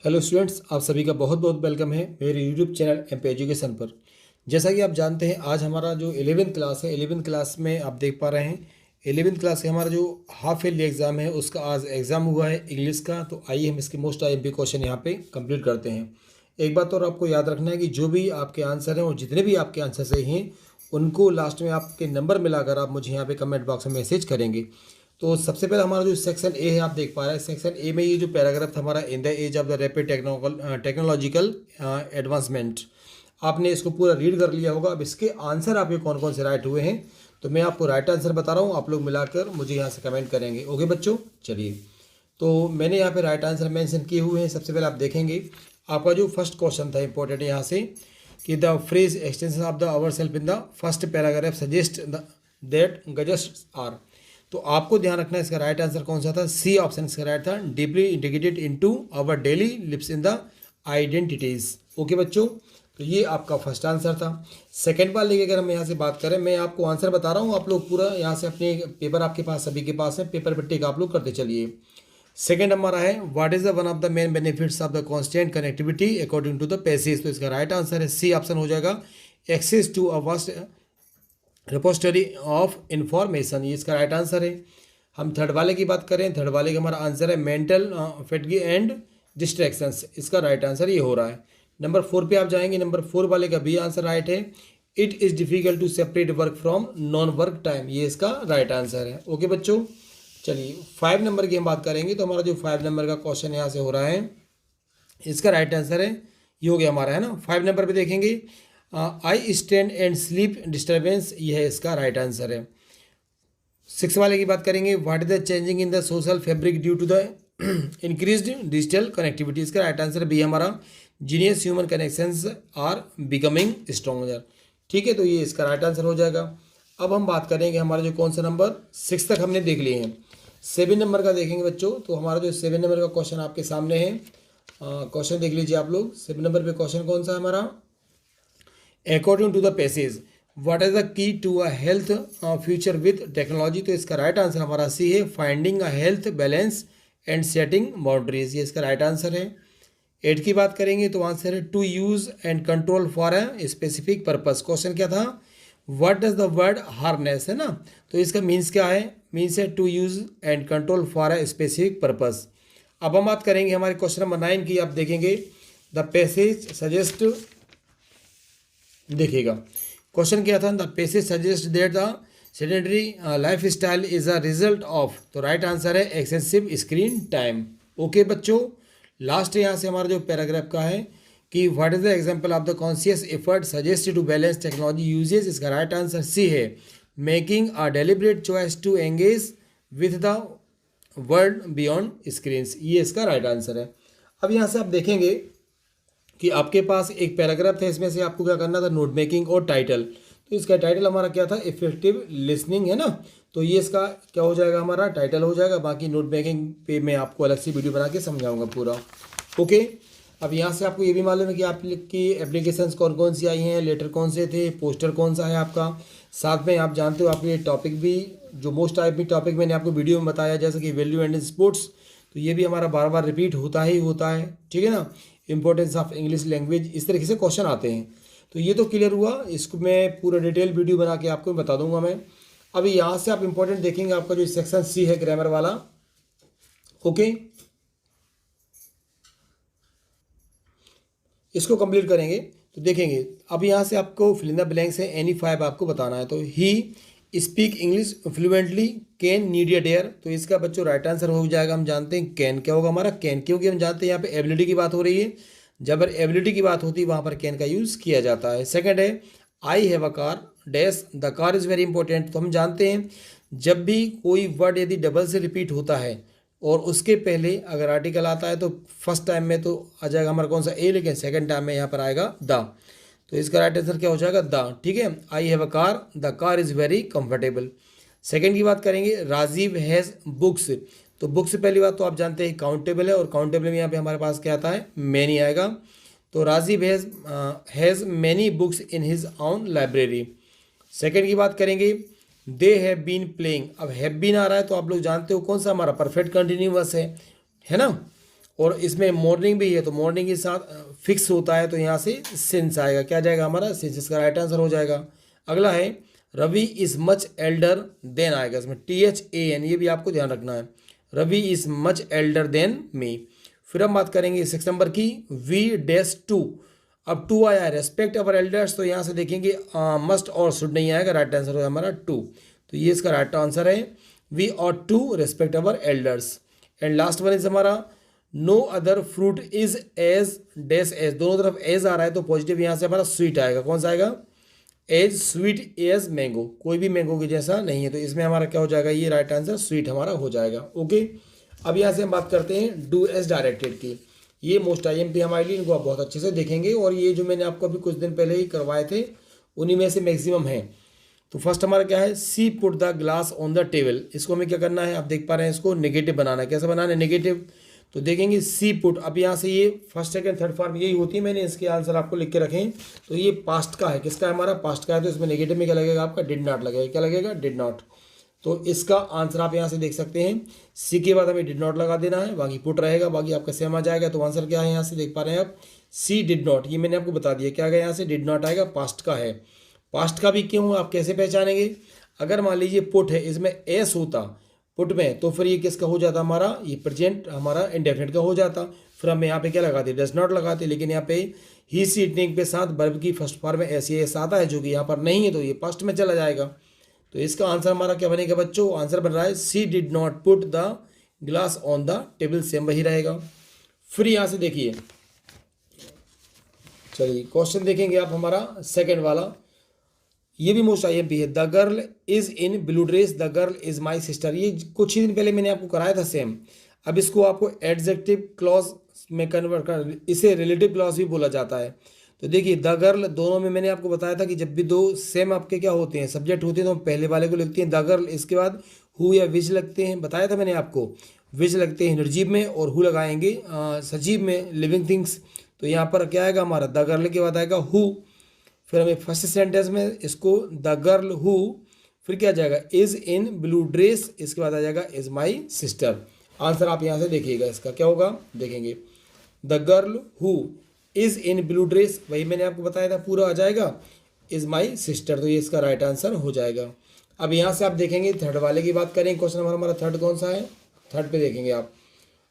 Hello students, आप सभी का बहुत बहुत वेलकम है मेरे यूट्यूब चैनल एमपी एजुकेशन पर। जैसा कि आप जानते हैं, आज हमारा जो 11th क्लास है, 11th क्लास में आप देख पा रहे हैं 11th क्लास का हमारा जो हाफ ईयरली एग्ज़ाम है उसका आज एग्ज़ाम हुआ है इंग्लिश का। तो आइए हम इसके मोस्ट आईएमपी क्वेश्चन यहाँ पे कंप्लीट करते हैं। एक बात और आपको याद रखना है कि जो भी आपके आंसर हैं और जितने भी आपके आंसर सही हैं उनको लास्ट में आपके नंबर मिलाकर आप मुझे यहाँ पे कमेंट बॉक्स में मैसेज करेंगे। तो सबसे पहले हमारा जो सेक्शन ए है आप देख पा रहे हैं, सेक्शन ए में ये जो पैराग्राफ था हमारा, in the age of the rapid technological advancement, आपने इसको पूरा रीड कर लिया होगा। अब इसके आंसर आपके कौन कौन से राइट हुए हैं तो मैं आपको राइट आंसर बता रहा हूँ, आप लोग मिलाकर मुझे यहाँ से कमेंट करेंगे। ओके बच्चों, चलिए। तो मैंने यहाँ पे राइट आंसर मेंशन किए हुए हैं। सबसे पहले आप देखेंगे आपका जो फर्स्ट क्वेश्चन था इंपॉर्टेंट यहाँ से कि the phrase extension of the our self in the first paragraph suggest that गजस आर। तो आपको ध्यान रखना है इसका राइट आंसर कौन सा था। सी ऑप्शन इसका राइट था, deeply integrated into our daily lives in the identities. Okay बच्चों, तो ये आपका फर्स्ट आंसर था। सेकंड बार लेके अगर हम यहाँ से बात करें, मैं आपको आंसर बता रहा हूँ, आप लोग पूरा यहाँ से अपने पेपर आपके पास सभी के पास है, पेपर पर टिक आप लोग करते चलिए। सेकंड हमारा है what is the one of the main benefits of the constant connectivity according to the passage. तो इसका राइट आंसर है सी ऑप्शन हो जाएगा, access to a vast repository of information. ये इसका राइट आंसर है। हम थर्ड वाले की बात करें, थर्ड वाले का हमारा आंसर है मेंटल फैटिग एंड डिस्ट्रैक्शंस। इसका राइट आंसर ये हो रहा है। नंबर 4 पे आप जाएंगे, नंबर 4 वाले का भी आंसर राइट है। It is difficult to separate work from non work time. ये इसका राइट आंसर है। ओके बच्चों, चलिए 5 नंबर की हम बात करेंगे। तो हमारा जो 5 नंबर का क्वेश्चन यहाँ से हो रहा है, इसका राइट आंसर है, ये हो गया हमारा, है ना। 5 नंबर पे देखेंगे I stand and sleep disturbance, ये है इसका राइट आंसर है। 6 वाले की बात करेंगे, what is the changing in the social fabric due to the increased digital connectivity. इसका राइट आंसर भी हमारा, genius human connections are becoming stronger. ठीक है, तो ये इसका राइट आंसर हो जाएगा। अब हम बात करेंगे हमारा जो कौन सा नंबर 6 तक हमने देख लिए हैं। 7 नंबर का देखेंगे बच्चों। तो हमारा जो 7 नंबर का क्वेश्चन आपके सामने है, क्वेश्चन देख लीजिए आप लोग। 7 नंबर पे क्वेश्चन कौन सा है हमारा, according to the passage what is the key to a health future with technology. तो इसका राइट आंसर हमारा सी है, finding a health balance and setting boundaries. ये इसका राइट आंसर है। 8 की बात करेंगे तो आंसर है to use and control for a specific purpose. Question क्या था, what does the word harness, है ना। तो इसका मीन्स क्या है, मीन्स है to use and control for a specific purpose. अब हम बात करेंगे हमारे क्वेश्चन नंबर 9 की। आप देखेंगे द पैसेज सजेस्ट, देखिएगा क्वेश्चन क्या था, the passage suggest that the sedentary life style is a result of. तो राइट आंसर है एक्सेसिव स्क्रीन टाइम। ओके बच्चों, लास्ट यहाँ से हमारा जो पैराग्राफ का है कि what is the example of the conscious effort suggest to balance technology usages. इसका राइट आंसर सी है, making a deliberate choice to engage with the world beyond screens. ये इसका राइट आंसर है। अब यहाँ से आप देखेंगे कि आपके पास एक पैराग्राफ था, इसमें से आपको क्या करना था, नोट मेकिंग और टाइटल। तो इसका टाइटल हमारा क्या था, इफेक्टिव लिसनिंग, है ना। तो ये इसका क्या हो जाएगा, हमारा टाइटल हो जाएगा। बाकी नोट मेकिंग पे मैं आपको अलग से वीडियो बना के समझाऊंगा पूरा। ओके, अब यहाँ से आपको ये भी मालूम है कि आपकी एप्लीकेशंस कौन कौन सी आई हैं, लेटर कौन से थे, पोस्टर कौन सा है आपका। साथ में आप जानते हो आपके ये टॉपिक भी, जो मोस्ट टाइपिक टॉपिक मैंने आपको वीडियो में बताया, जैसे कि वैल्यू एंड स्पोर्ट्स, तो ये भी हमारा बार बार रिपीट होता ही होता है। ठीक है ना, इंपॉर्टेंस ऑफ इंग्लिश लैंग्वेज, इस तरीके से क्वेश्चन आते हैं। तो ये तो क्लियर हुआ, इसको मैं पूरा डिटेल वीडियो बना के आपको बता दूंगा मैं। अभी यहाँ से आप इंपॉर्टेंट देखेंगे, आपका जो सेक्शन सी है ग्रामर वाला। ओके, इसको कंप्लीट करेंगे तो देखेंगे। अब यहाँ से आपको फिल इन द ब्लैंक्स है, एनी 5 आपको बताना है। तो he speak English fluently, can need a dare. तो इसका बच्चों राइट आंसर हो जाएगा, हम जानते हैं कैन क्या होगा हमारा, कैन, क्योंकि हम जानते हैं यहाँ पे एबिलिटी की बात हो रही है। जब एबिलिटी की बात होती है वहाँ पर कैन का यूज़ किया जाता है। सेकंड है I have a car dash, the car is very important. तो हम जानते हैं जब भी कोई वर्ड यदि डबल से रिपीट होता है और उसके पहले अगर आर्टिकल आता है तो फर्स्ट टाइम में तो आ जाएगा हमारा कौन सा, ए, लेकिन सेकंड टाइम में यहाँ पर आएगा द। तो इसका राइट आंसर क्या हो जाएगा, द। ठीक है, I have a car, the car is very comfortable. Second की बात करेंगे, राजीव हैज़ बुक्स। तो बुक्स पहली बात तो आप जानते हैं काउंटेबल है, और काउंटेबल में यहाँ पे हमारे पास क्या आता है, मैनी आएगा। तो Rajiv has many books in his own library. Second की बात करेंगे, दे हैव बीन प्लेइंग। अब हैव बीन आ रहा है तो आप लोग जानते हो कौन सा हमारा परफेक्ट कंटिन्यूअस है ना। और इसमें मॉर्निंग भी है तो मॉर्निंग के साथ फिक्स होता है तो यहाँ से सिंस आएगा, क्या जाएगा हमारा सिंस, इसका राइट आंसर हो जाएगा। अगला है Ravi is much elder than, आएगा इसमें THAN, ये भी आपको ध्यान रखना है, Ravi is much elder than me. फिर हम बात करेंगे 6 नंबर की, V-2, अब 2 आया है, रेस्पेक्ट अवर एल्डर्स, तो यहाँ से देखेंगे मस्ट और शुड नहीं आएगा, राइट आंसर होगा हमारा 2, तो ये इसका राइट आंसर है, we ought to respect our elders. And last one is हमारा no other fruit is as dash as, दोनों तरफ एज आ रहा है तो पॉजिटिव यहाँ से हमारा स्वीट आएगा, कौन सा आएगा, एज स्वीट एज मैंगो, कोई भी मैंगो के जैसा नहीं है, तो इसमें हमारा क्या हो जाएगा, ये राइट आंसर स्वीट हमारा हो जाएगा। ओके, अब यहाँ से हम बात करते हैं डू एज डायरेक्टेड की, ये मोस्ट IMP हमारे लिए, इनको आप बहुत अच्छे से देखेंगे, और ये जो मैंने आपको अभी कुछ दिन पहले ही करवाए थे उन्हीं में से मैक्सिमम है। तो फर्स्ट हमारा क्या है, she put the glass on the table, इसको हमें क्या करना है, आप देख पा रहे हैं, इसको नेगेटिव बनाना है, कैसे बनाना है नेगेटिव, तो देखेंगे सी पुट, अब यहाँ से ये फर्स्ट सेकंड थर्ड फॉर्म यही होती है, मैंने इसके आंसर आपको लिख के रखे, तो ये पास्ट का है, किसका है हमारा, पास्ट का है, तो इसमें नेगेटिव में क्या लगेगा आपका, डिड नॉट लगेगा, क्या लगेगा, डिड नॉट, तो इसका आंसर आप यहाँ से देख सकते हैं, सी के बाद हमें डिड नॉट लगा देना है, बाकी पुट रहेगा, बाकी आपका सेम आ जाएगा, तो आंसर क्या है यहाँ से देख पा रहे हैं आप, सी डिड नॉट, ये मैंने आपको बता दिया क्या आएगा यहाँ से, डिड नॉट आएगा, पास्ट का है, पास्ट का भी क्यों आप कैसे पहचानेंगे, अगर मान लीजिए पुट है, इसमें एस होता पुट में, तो फिर ये किसका हो जाता हमारा, ये प्रेजेंट हमारा इंडेफिनिट का हो जाता, फिर हम यहाँ पे क्या लगाते, डज नॉट लगाते, लेकिन यहाँ पे ही सी इटनिंग के साथ वर्ब की फर्स्ट फॉर्म में ऐसी एस आता है जो कि यहाँ पर नहीं है, तो ये पास्ट में चला जाएगा, तो इसका आंसर हमारा क्या बनेगा बच्चों, आंसर बन रहा है she did not put the glass on the table, same वही रहेगा। फिर यहाँ से देखिए, चलिए क्वेश्चन देखेंगे आप हमारा सेकंड वाला, ये भी मोस्ट IMP है, the girl is in blue dress, the girl is my sister, ये कुछ ही दिन पहले मैंने आपको कराया था सेम, अब इसको आपको एडजेक्टिव क्लॉज में कन्वर्ट कर, इसे रिलेटिव क्लॉज भी बोला जाता है। तो देखिए द गर्ल, दोनों में मैंने आपको बताया था कि जब भी दो सेम आपके क्या होते हैं, सब्जेक्ट होते हैं, तो हम पहले वाले को लिखते हैं द गर्ल, इसके बाद हु या विच लगते हैं, बताया था मैंने आपको, विच लगते हैं निर्जीव में और हु लगाएंगे सजीव में, लिविंग थिंग्स, तो यहाँ पर क्या आएगा हमारा, द गर्ल के बाद आएगा हु, फिर हमें फर्स्ट सेंटेंस में इसको द गर्ल हु, फिर क्या जाएगा, इज इन ब्लू ड्रेस, इसके बाद आ जाएगा इज माई सिस्टर, आंसर आप यहाँ से देखिएगा इसका क्या होगा, देखेंगे the girl who is in blue dress, वही मैंने आपको बताया था, पूरा आ जाएगा, इज माई सिस्टर, तो ये इसका राइट आंसर हो जाएगा। अब यहाँ से आप देखेंगे थर्ड वाले की बात करें, क्वेश्चन नंबर हमारा थर्ड कौन सा है, थर्ड पे देखेंगे आप,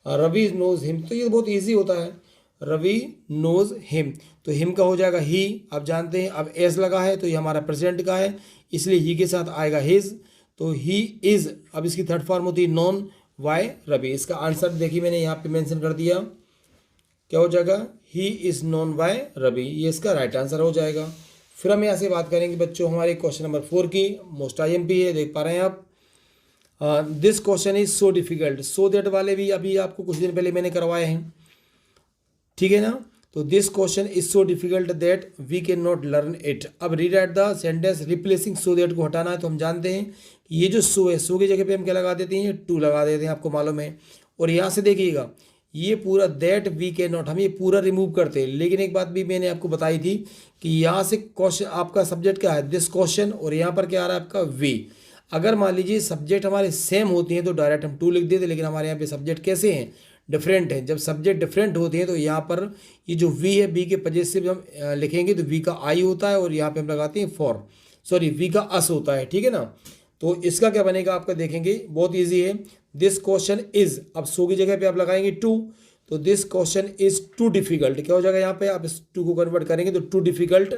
रवि नोज हिम, तो ये बहुत ईजी होता है, रवि नोज हिम, तो हिम का हो जाएगा ही, आप जानते हैं, अब एस लगा है तो ये हमारा प्रेजेंट का है, इसलिए ही के साथ आएगा हिज, तो ही इज, अब इसकी थर्ड फॉर्म होती है नॉन वाई रवि, इसका आंसर देखिए मैंने यहाँ पे मेंशन कर दिया, क्या हो जाएगा, he is known by Ravi, ये इसका राइट आंसर हो जाएगा। फिर हम यहाँ से बात करेंगे बच्चों हमारे क्वेश्चन नंबर 4 की, मोस्ट IMP है, देख पा रहे हैं आप, this question is so difficult, so that वाले भी अभी आपको कुछ दिन पहले मैंने करवाए हैं, ठीक है ना, तो this question is so difficult that we can not learn it, अब rewrite the sentence replacing so that को हटाना है, तो हम जानते हैं कि ये जो सो है, सो की जगह पे हम क्या लगा देते हैं, टू लगा देते हैं, आपको मालूम है, और यहाँ से देखिएगा ये पूरा दैट वी कैन नॉट, हम ये पूरा रिमूव करते हैं, लेकिन एक बात भी मैंने आपको बताई थी कि यहाँ से क्वेश्चन आपका सब्जेक्ट क्या है, दिस क्वेश्चन, और यहाँ पर क्या आ रहा है आपका वी, अगर मान लीजिए सब्जेक्ट हमारे सेम होती हैं तो डायरेक्ट हम टू लिख देते, लेकिन हमारे यहाँ पे सब्जेक्ट कैसे हैं, डिफरेंट है, जब सब्जेक्ट डिफरेंट होते हैं तो यहाँ पर ये जो वी है, वी के पजेसिव हम लिखेंगे तो वी का आई होता है, और यहाँ पे हम लगाते हैं फॉर, सॉरी वी का अस होता है, ठीक है ना, तो इसका क्या बनेगा आपका देखेंगे, बहुत ईजी है, दिस क्वेश्चन इज, अब सो की जगह पे आप लगाएंगे टू, तो this question is too difficult, क्या हो जाएगा यहाँ पे, आप इस टू को कन्वर्ट करेंगे तो टू डिफिकल्ट,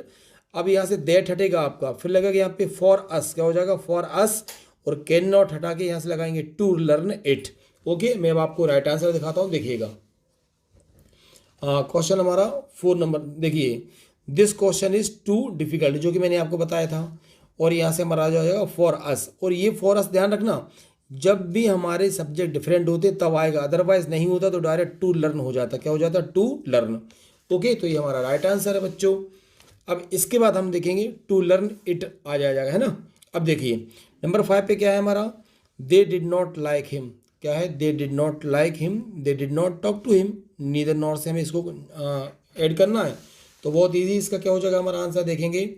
अब यहाँ से दैट हटेगा आपका, फिर लगेगा यहाँ पे फॉर अस, क्या हो जाएगा फॉर अस, और कैन नॉट हटा के यहाँ से लगाएंगे टू लर्न इट। ओके, मैं अब आपको राइट आंसर दिखाता हूँ, देखिएगा क्वेश्चन हमारा 4 नंबर, देखिए this question is too difficult, जो कि मैंने आपको बताया था, और यहाँ से हमारा आ जाएगा फॉर अस, और ये फॉर अस ध्यान रखना, जब भी हमारे सब्जेक्ट डिफरेंट होते तब आएगा, अदरवाइज नहीं होता तो डायरेक्ट टू लर्न हो जाता, क्या हो जाता, टू लर्न। ओके, तो ये हमारा राइट आंसर है बच्चों। अब इसके बाद हम देखेंगे टू लर्न इट आ जाएगा, है ना। अब देखिए नंबर 5 पे क्या है हमारा, they did not like him, क्या है, they did not like him, they did not talk to him, neither nor से हमें इसको ऐड करना है, तो बहुत ईजी इसका क्या हो जाएगा हमारा आंसर, देखेंगे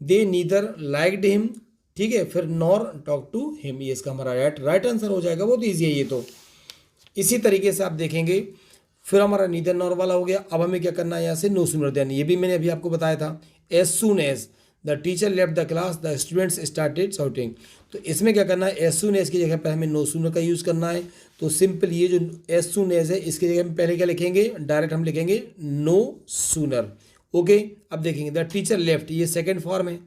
दे नीदर लाइक्ड हिम, ठीक है, फिर नॉर टॉक टू हिम, ये इसका हमारा राइट आंसर हो जाएगा, बहुत ईजी है ये तो। इसी तरीके से आप देखेंगे फिर हमारा नीदर नॉर वाला हो गया। अब हमें क्या करना है यहाँ से, नो सूनर देन, ये भी मैंने अभी आपको बताया था। As soon as the teacher left the class the students started shouting. तो इसमें क्या करना है, एज सून एज की जगह पर हमें नो सूनर का यूज़ करना है। तो सिंपल ये जो एज सून एज है इसकी जगह में पहले क्या लिखेंगे, डायरेक्ट हम लिखेंगे नो सूनर। ओके, अब देखेंगे द टीचर लेफ्ट, ये सेकेंड फॉर्म है।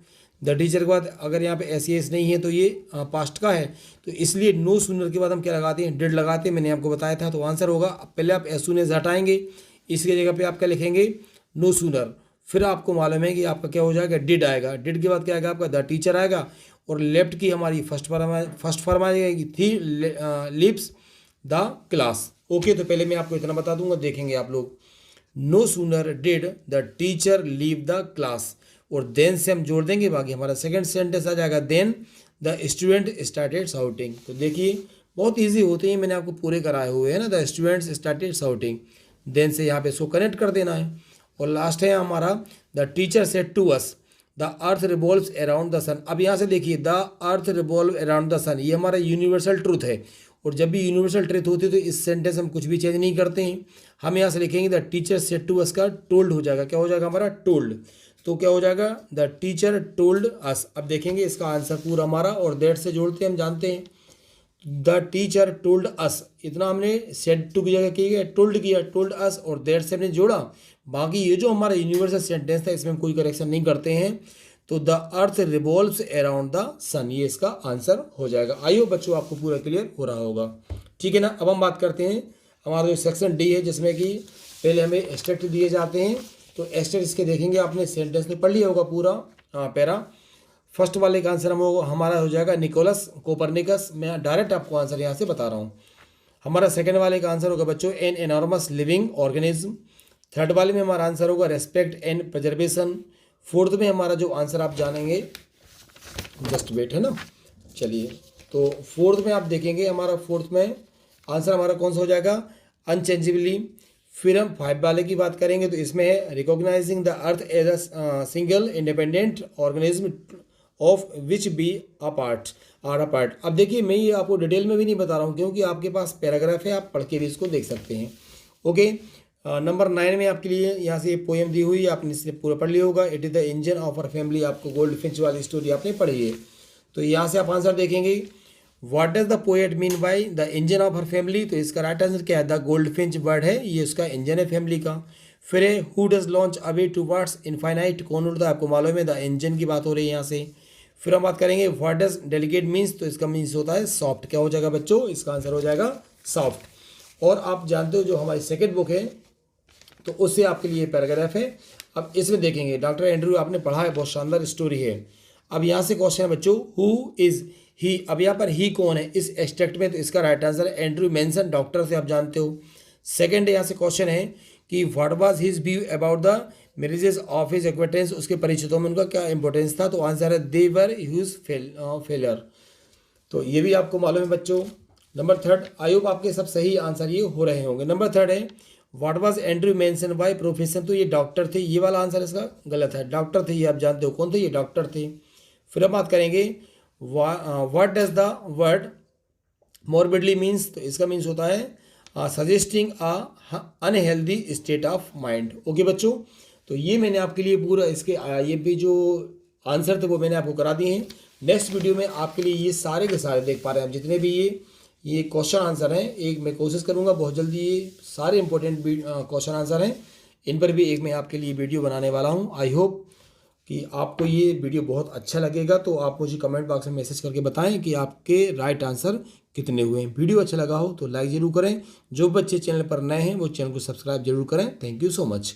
द टीचर के बाद अगर यहाँ पे एस एस नहीं है तो ये पास्ट का है, तो इसलिए नो सूनर के बाद हम क्या लगाते हैं, डिड लगाते हैं, मैंने आपको बताया था। तो आंसर होगा, पहले आप एस सून एज हटाएंगे, इसकी जगह पे आप क्या लिखेंगे, नो सूनर। फिर आपको मालूम है कि आपका क्या हो जाएगा, डिड आएगा। डिड के बाद क्या आएगा आपका, द टीचर आएगा, और लेफ्ट की हमारी फर्स्ट फॉर्म आ जाएगी, थी लीव्स द क्लास। ओके, तो पहले मैं आपको इतना बता दूंगा, देखेंगे आप लोग। No sooner did the teacher leave the class, और देन से हम जोड़ देंगे, बाकी हमारा सेकंड सेंटेंस आ जाएगा, than the student started shouting. तो देखिए बहुत इजी होते हैं, मैंने आपको पूरे कराए हुए हैं ना, the students started shouting, than से यहाँ पे सो कनेक्ट कर देना है। और लास्ट है हमारा, the teacher said to us the earth revolves around the sun. अब यहाँ से देखिए, the earth revolve around the sun, ये हमारा यूनिवर्सल ट्रूथ है, और जब भी यूनिवर्सल ट्रूथ होती है तो इस सेंटेंस हम कुछ भी चेंज नहीं करते हैं। हम यहाँ से लिखेंगे the teacher said to us का टोल्ड हो जाएगा, क्या हो जाएगा हमारा, टोल्ड। तो क्या हो जाएगा, द टीचर टोल्ड अस। अब देखेंगे इसका आंसर पूरा हमारा, और दैट से जोड़ते हैं, हम जानते हैं द टीचर टोल्ड अस, इतना हमने सेड टू की जगह किया, टोल्ड किया, टोल्ड अस, और दैट से हमने जोड़ा। बाकी ये जो हमारा यूनिवर्सल सेंटेंस था इसमें हम कोई करेक्शन नहीं करते हैं। तो the earth revolves around the sun, ये इसका आंसर हो जाएगा। आइए बच्चों, आपको पूरा क्लियर हो रहा होगा, ठीक है ना। अब हम बात करते हैं हमारा जो सेक्शन डी है, जिसमें कि पहले हमें एक्सट्रैक्ट दिए जाते हैं। तो एक्सट्रैक्ट इसके देखेंगे, आपने सेंटेंस में पढ़ लिया होगा पूरा पैरा। फर्स्ट वाले का आंसर हमारा हो जाएगा निकोलस कोपरनिकस। मैं डायरेक्ट आपको आंसर यहाँ से बता रहा हूँ। हमारा सेकंड वाले का आंसर होगा बच्चों, an enormous living organism. Third वाले में हमारा आंसर होगा रेस्पेक्ट एंड प्रिजर्वेशन। फोर्थ में हमारा जो आंसर आप जानेंगे, जस्ट वेट है ना, चलिए। तो फोर्थ में आप देखेंगे, हमारा फोर्थ में आंसर हमारा कौन सा हो जाएगा, अनचेंजेबली। फिर हम 5 वाले की बात करेंगे, तो इसमें है recognizing the earth as a single independent organism of which be a part are a part. अब देखिए, मैं ये आपको डिटेल में भी नहीं बता रहा हूँ, क्योंकि आपके पास पैराग्राफ है, आप पढ़ के भी इसको देख सकते हैं। ओके, नंबर 9 में आपके लिए यहाँ से पोएम दी हुई है, आपने इसे पूरा पढ़ लिया होगा। It is the engine of our family, आपको गोल्ड फिंच वाली स्टोरी आपने पढ़ी है। तो यहाँ से आप आंसर देखेंगे, what does the poet mean by the engine of her family. तो इसका राइट आंसर क्या है, द गोल्ड फिंच बर्ड है, ये उसका इंजन है फैमिली का। फिर है who does launch away towards infinite, कौन उड़ता है, आपको मालूम है, द इंजन की बात हो रही है यहाँ से। फिर हम बात करेंगे व्हाट डज डेलीगेट मीन्स, तो इसका मीन्स होता है सॉफ्ट। क्या हो जाएगा बच्चों, इसका आंसर हो जाएगा सॉफ्ट। और आप जानते हो जो हमारी सेकेंड बुक है, तो उससे आपके लिए पैराग्राफ है। अब इसमें देखेंगे, डॉक्टर एंड्रयू आपने पढ़ा है, बहुत शानदार स्टोरी है। अब यहाँ से क्वेश्चन है बच्चों, हु इज ही। अब यहाँ पर ही कौन है इस एक्सट्रैक्ट में, तो इसका राइट आंसर है एंड्रयू मेंसन, डॉक्टर से आप जानते हो। सेकंड यहाँ से क्वेश्चन है कि what was his view about the marriages of his acquaintance, उसके परिचितों में उनका क्या इंपॉर्टेंस था। तो आंसर है दे वर ह्यूज फेलियर। तो ये भी आपको मालूम है बच्चों। नंबर थर्ड, आई होप आपके सब सही आंसर ये हो रहे होंगे। नंबर थर्ड है what was Andrew mention by profession, तो ये डॉक्टर थे, ये वाला आंसर इसका गलत है। डॉक्टर थे, ये आप जानते हो कौन थे, ये डॉक्टर थे। फिर हम बात करेंगे what does the word morbidly means, तो इसका मीन्स होता है suggesting a unhealthy state of mind. Okay बच्चों, तो ये मैंने आपके लिए पूरा इसके ये भी जो आंसर थे वो मैंने आपको करा दिए हैं। नेक्स्ट वीडियो में आपके लिए ये सारे के सारे देख पा रहे हैं आप, जितने भी ये क्वेश्चन आंसर हैं, एक मैं कोशिश करूंगा बहुत जल्दी, ये सारे इंपॉर्टेंट क्वेश्चन आंसर हैं, इन पर भी एक मैं आपके लिए वीडियो बनाने वाला हूं। आई होप कि आपको ये वीडियो बहुत अच्छा लगेगा। तो आप मुझे कमेंट बॉक्स में मैसेज करके बताएं कि आपके राइट आंसर कितने हुए हैं। वीडियो अच्छा लगा हो तो लाइक ज़रूर करें। जो बच्चे चैनल पर नए हैं वो चैनल को सब्सक्राइब जरूर करें। Thank you so much.